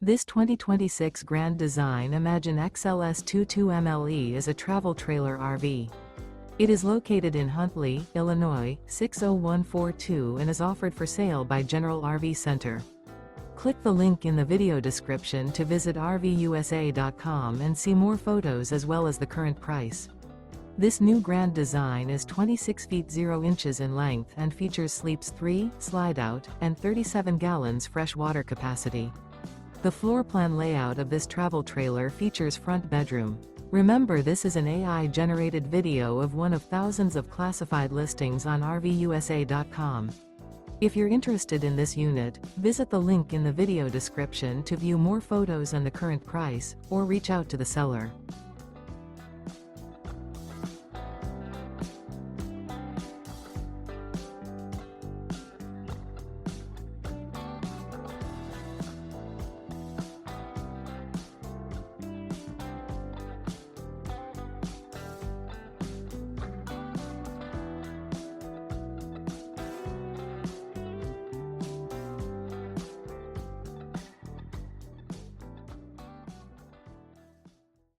This 2026 Grand Design Imagine XLS 22MLE is a travel trailer RV. It is located in Huntley, Illinois, 60142 and is offered for sale by General RV Center. Click the link in the video description to visit RVUSA.com and see more photos as well as the current price. This new Grand Design is 26 feet 0 inches in length and features sleeps 3, Slideout, and 37 gallons fresh water capacity. The floor plan layout of this travel trailer features front bedroom. Remember, this is an AI-generated video of one of thousands of classified listings on RVUSA.com. If you're interested in this unit, visit the link in the video description to view more photos and the current price, or reach out to the seller.